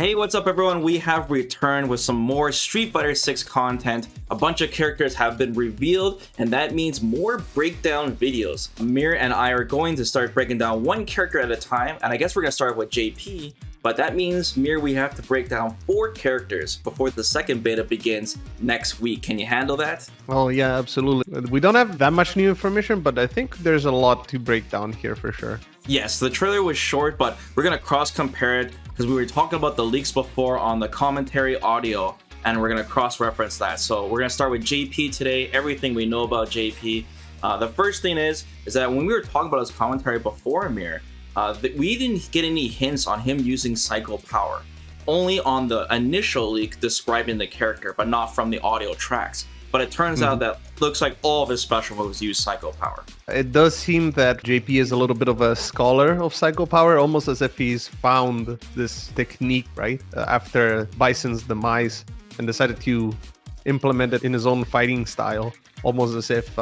Hey, what's up everyone? We have returned with some more Street Fighter 6 content. A bunch of characters have been revealed, and that means more breakdown videos. Amir and I are going to start breaking down one character at a time, and I guess we're going to start with JP, but that means, Mir, we have to break down 4 characters before the second beta begins next week. Can you handle that? Well, yeah, absolutely. We don't have that much new information, but I think there's a lot to break down here for sure. Yes, the trailer was short, but we're going to cross-compare it because we were talking about the leaks before on the commentary audio, and we're going to cross-reference that. So we're going to start with JP today, everything we know about JP. The first thing is that when we were talking about his commentary before, Amir, we didn't get any hints on him using Psycho Power. Only on the initial leak describing the character, but not from the audio tracks. But it turns out that looks like all of his special moves use Psycho Power. It does seem that JP is a little bit of a scholar of Psycho Power, almost as if he's found this technique, right? After Bison's demise and decided to implement it in his own fighting style, almost as if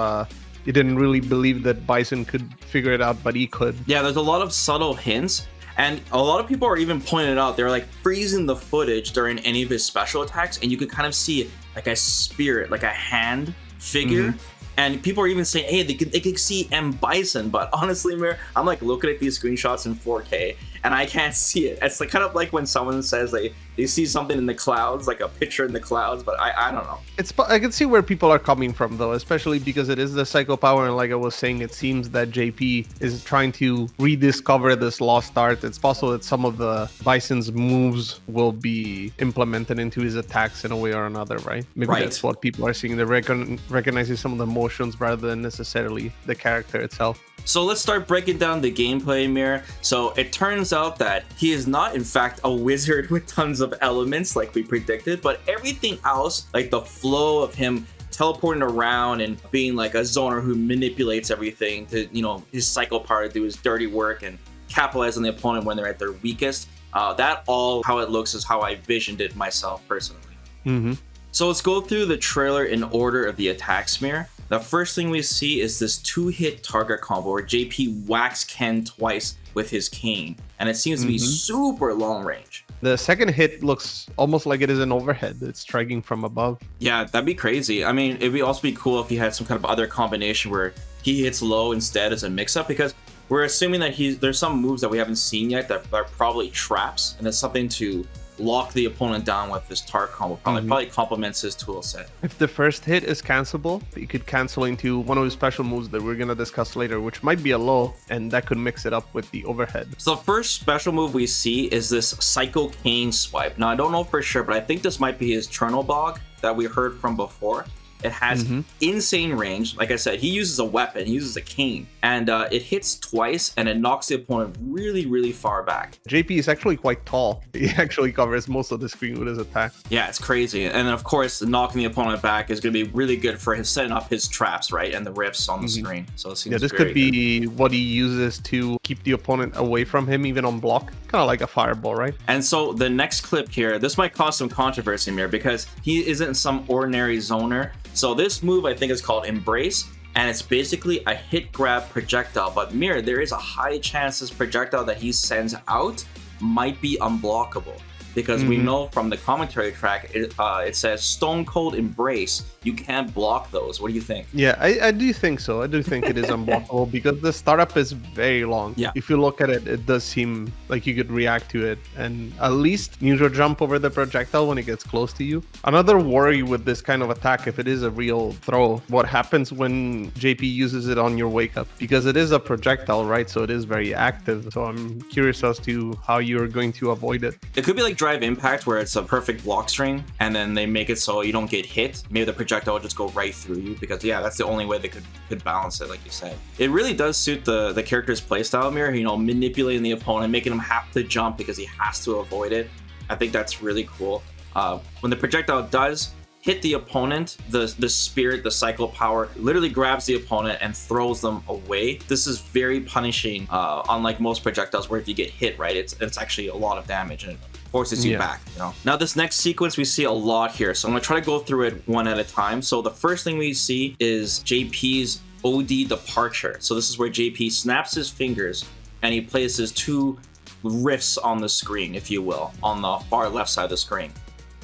he didn't really believe that Bison could figure it out, but he could. Yeah, there's a lot of subtle hints. And a lot of people are even pointing it out. They're like freezing the footage during any of his special attacks, and you could kind of see like a spirit, like a hand figure. And people are even saying, hey, they could see M.Bison. But honestly, Mir, I'm like looking at these screenshots in 4K, and I can't see it. It's like kind of like when someone says they see something in the clouds, like a picture in the clouds, but I don't know. I can see where people are coming from, though, especially because it is the Psycho Power, and like I was saying, it seems that JP is trying to rediscover this lost art. It's possible that some of the Bison's moves will be implemented into his attacks in a way or another, right? Maybe that's what people are seeing. They're recognizing some of the motions rather than necessarily the character itself. So let's start breaking down the gameplay, Mir. So it turns out that he is not, in fact, a wizard with tons of elements like we predicted, but everything else, like the flow of him teleporting around and being like a zoner who manipulates everything to, his Psycho Power to do his dirty work and capitalize on the opponent when they're at their weakest. That all, how it looks, is how I visioned it myself personally. So let's go through the trailer in order of the attacks, Mir. The first thing we see is this 2-hit target combo where JP whacks Ken twice with his cane, and it seems to be super long range. The second hit looks almost like it is an overhead. It's striking from above. Yeah, that'd be crazy. I mean, it'd also be cool if he had some kind of other combination where he hits low instead as a mix-up, because we're assuming that there's some moves that we haven't seen yet that are probably traps, and it's something to lock the opponent down with this target combo. Probably complements his tool set. If the first hit is cancelable, you could cancel into one of his special moves that we're going to discuss later, which might be a low, and that could mix it up with the overhead. So the first special move we see is this Psycho Cane Swipe. Now, I don't know for sure, but I think this might be his Chernobog that we heard from before. It has insane range. Like I said, he uses a weapon. He uses a cane. And it hits twice, and it knocks the opponent really, really far back. JP is actually quite tall. He actually covers most of the screen with his attack. Yeah, it's crazy. And then, of course, knocking the opponent back is going to be really good for him setting up his traps, right? And the rifts on the screen. So it seems this could be what he uses to keep the opponent away from him, even on block. Kind of like a fireball, right? And so the next clip here, this might cause some controversy here because he isn't some ordinary zoner. So this move, I think, is called Embrace, and it's basically a hit grab projectile. But Mir, there is a high chance this projectile that he sends out might be unblockable, because we know from the commentary track, it says Stone Cold Embrace. You can't block those. What do you think? Yeah, I do think so. I do think it is unblockable because the startup is very long. Yeah. If you look at it, it does seem like you could react to it and at least neutral jump over the projectile when it gets close to you. Another worry with this kind of attack, if it is a real throw, what happens when JP uses it on your wake up? Because it is a projectile, right? So it is very active. So I'm curious as to how you're going to avoid it. It could be like Drive Impact, where it's a perfect block string, and then they make it so you don't get hit. Maybe the projectile will just go right through you, because that's the only way they could balance it, like you said. It really does suit the character's playstyle, Mir, manipulating the opponent, making him have to jump because he has to avoid it. I think that's really cool. When the projectile does hit the opponent, the spirit, the Psycho Power, literally grabs the opponent and throws them away. This is very punishing, unlike most projectiles where if you get hit, right, it's actually a lot of damage and it forces you back. Now this next sequence we see a lot here, so I'm gonna try to go through it one at a time. So the first thing we see is JP's OD departure. So this is where JP snaps his fingers and he places 2 rifts on the screen, if you will, on the far left side of the screen.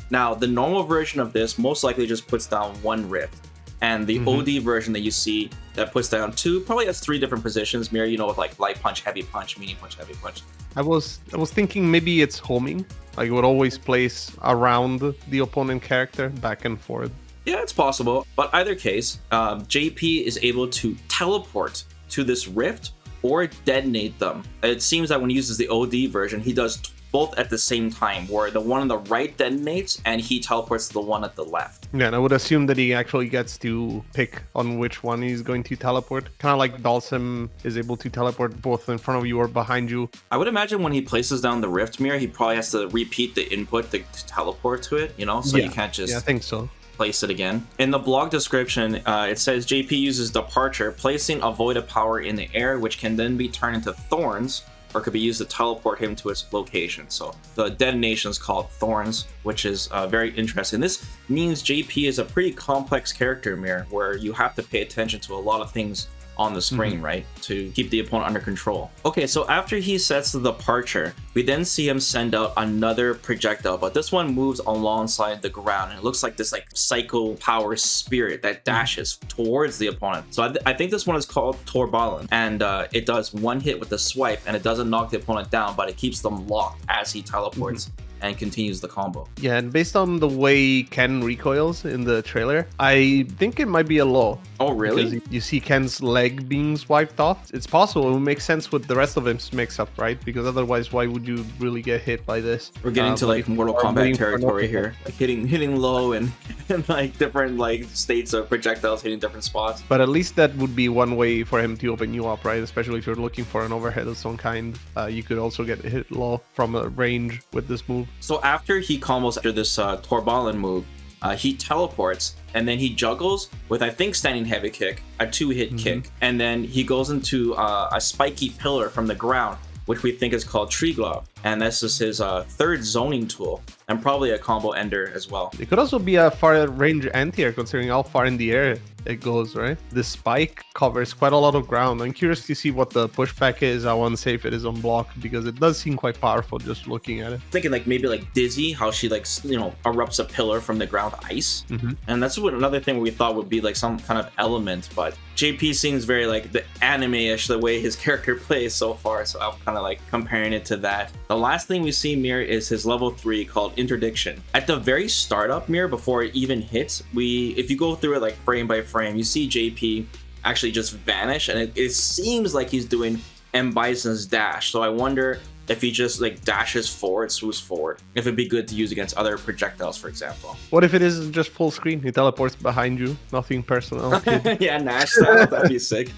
Now, the normal version of this most likely just puts down one rift. And the OD version that you see that puts down two probably has 3 different positions. Mirror, you know, with like light punch, heavy punch, medium punch, heavy punch. I was thinking maybe it's homing. Like it would always place around the opponent character back and forth. Yeah, it's possible. But either case, JP is able to teleport to this rift or detonate them. It seems that when he uses the OD version, he does both at the same time, where the one on the right detonates and he teleports to the one at the left. Yeah, and I would assume that he actually gets to pick on which one he's going to teleport. Kind of like Dalsim is able to teleport both in front of you or behind you. I would imagine when he places down the rift mirror, he probably has to repeat the input to teleport to it, you know? So you can't just... Yeah, I think so. Place it again. In the blog description, it says JP uses departure, placing a void of power in the air, which can then be turned into thorns, or could be used to teleport him to its location. So the detonation is called thorns, which is very interesting. This means JP is a pretty complex character, Mirror, where you have to pay attention to a lot of things on the screen, right, to keep the opponent under control. Okay, so after he sets the departure, we then see him send out another projectile, but this one moves alongside the ground, and it looks like this like psycho power spirit that dashes towards the opponent. So I think this one is called Torbalin, and it does one hit with the swipe, and it doesn't knock the opponent down, but it keeps them locked as he teleports and continues the combo. Yeah, and based on the way Ken recoils in the trailer, I think it might be a low. Oh, really? Because you see Ken's leg being swiped off. It's possible. It would make sense with the rest of his mix-up, right? Because otherwise, why would you really get hit by this? We're getting to like Mortal Kombat territory here. Like hitting low and like different like states of projectiles hitting different spots. But at least that would be one way for him to open you up, right? Especially if you're looking for an overhead of some kind. You could also get hit low from a range with this move. So after he combos after this Torbalin move, he teleports and then he juggles with, I think, standing heavy kick, a 2-hit kick, and then he goes into a spiky pillar from the ground, which we think is called Tree Glove, and this is his third zoning tool, and probably a combo ender as well. It could also be a far range anti-air, considering how far in the air it goes, right? The spike covers quite a lot of ground. I'm curious to see what the pushback is. I want to say if it is unblocked, because it does seem quite powerful just looking at it. Thinking like maybe like Dizzy, how she like, you know, erupts a pillar from the ground ice. And that's what another thing we thought would be like some kind of element, but JP seems very like the anime-ish the way his character plays so far, so I'm kind of like comparing it to that. The last thing we see Mirror is his level 3 called Interdiction. At the very startup Mirror, before it even hits, if you go through it like frame by frame, you see JP actually just vanish, and it seems like he's doing M.Bison's dash. So I wonder if he just like dashes forward, swoops forward, if it'd be good to use against other projectiles, for example. What if it is just full screen? He teleports behind you, nothing personal. Yeah, Nash style, that'd be sick.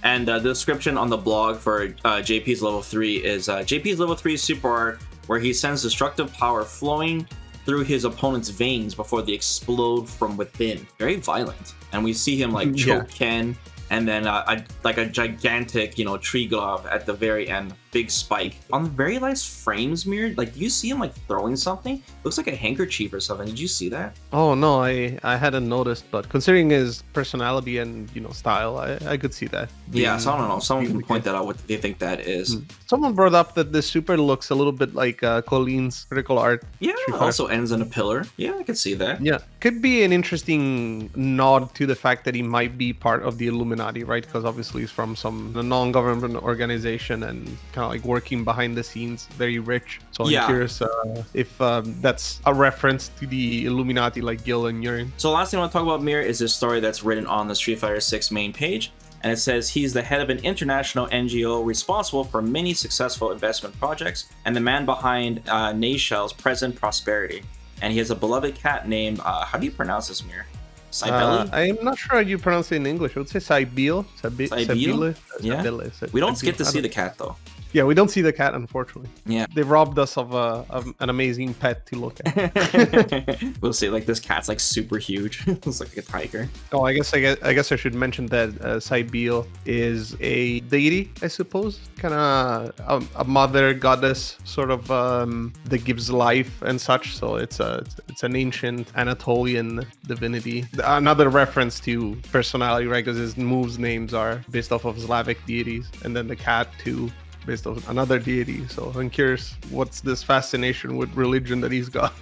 And the description on the blog for JP's level 3 is JP's level 3 super art, where he sends destructive power flowing through his opponent's veins before they explode from within. Very violent. And we see him like choke Ken, and then like a gigantic, you know, tree glove at the very end. Big spike. On the very last frames, Mirror, like, do you see him like throwing something? Looks like a handkerchief or something. Did you see that? Oh no, I hadn't noticed, but considering his personality and, you know, style, I could see that. Yeah, so I don't know. Someone can point that out, what they think that is. Someone brought up that the super looks a little bit like Colleen's critical art. Yeah, also ends in a pillar. Yeah, I could see that. Yeah, could be an interesting nod to the fact that he might be part of the Illuminati, right? Because obviously he's from some non-government organization and kind of like working behind the scenes, very rich. So I'm curious if that's a reference to the Illuminati like Gil and Urine. So the last thing I want to talk about, Mirror, is this story that's written on the Street Fighter 6 main page. And it says he's the head of an international NGO responsible for many successful investment projects and the man behind Nayshell's present prosperity. And he has a beloved cat named, how do you pronounce this, Mirror? Cybele? I'm not sure how you pronounce it in English. I would say Cybele. Cybele? Yeah. We don't get to see the cat, though. Yeah, we don't see the cat, unfortunately. Yeah. They robbed us of an amazing pet to look at. We'll see, like, this cat's, like, super huge. It's like a tiger. Oh, I guess I should mention that Cybele is a deity, I suppose. Kind of a mother goddess, sort of, that gives life and such. So it's an ancient Anatolian divinity. Another reference to personality, right? Because his moves names are based off of Slavic deities. And then the cat, too. based on another deity. So I'm curious, what's this fascination with religion that he's got?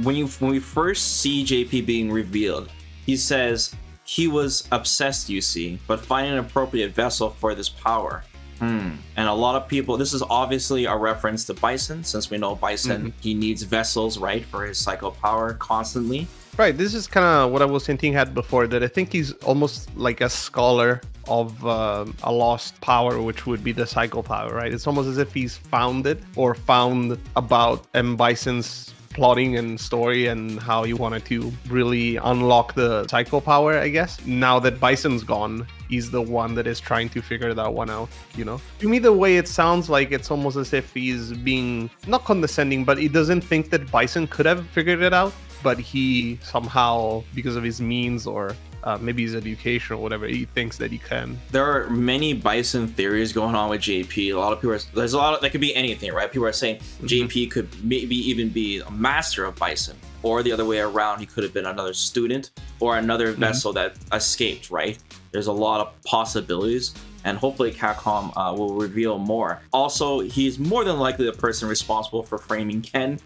When we first see JP being revealed, he says he was obsessed, you see, but finding an appropriate vessel for this power. And a lot of people, this is obviously a reference to Bison, since we know Bison, he needs vessels, right, for his psycho power constantly. Right, this is kind of what I was hinting at before, that I think he's almost like a scholar of a lost power, which would be the psycho power, right? It's almost as if he's found it, or found about M.Bison's plotting and story and how he wanted to really unlock the psycho power, I guess. Now that Bison's gone, he's the one that is trying to figure that one out, you know? To me, the way it sounds like, it's almost as if he's being, not condescending, but he doesn't think that Bison could have figured it out, but he somehow, because of his means or maybe his education or whatever, he thinks that he can. There are many Bison theories going on with JP. A lot of people there's a lot of, that could be anything, right? People are saying JP could maybe even be a master of Bison, or the other way around, he could have been another student or another vessel that escaped, right? There's a lot of possibilities, and hopefully Capcom will reveal more. Also, he's more than likely the person responsible for framing Ken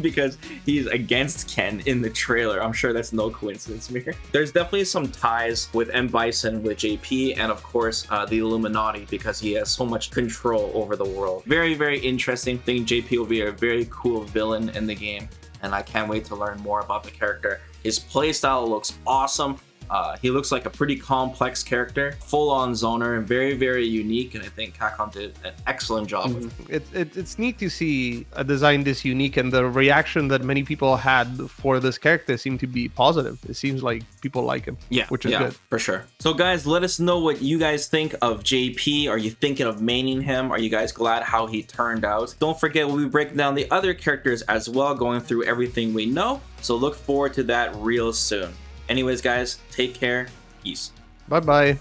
because he's against Ken in the trailer. I'm sure that's no coincidence here. There's definitely some ties with M.Bison, with JP, and of course the Illuminati, because he has so much control over the world. Very, very interesting. I think JP will be a very cool villain in the game, and I can't wait to learn more about the character. His playstyle looks awesome. He looks like a pretty complex character, full-on zoner, and very, very unique, and I think Capcom did an excellent job with it. It's neat to see a design this unique, and the reaction that many people had for this character seemed to be positive. It seems like people like him, which is good. For sure. So guys, let us know what you guys think of JP. Are you thinking of maining him? Are you guys glad how he turned out? Don't forget, we'll be breaking down the other characters as well, going through everything we know, so look forward to that real soon. Anyways, guys, take care. Peace. Bye-bye.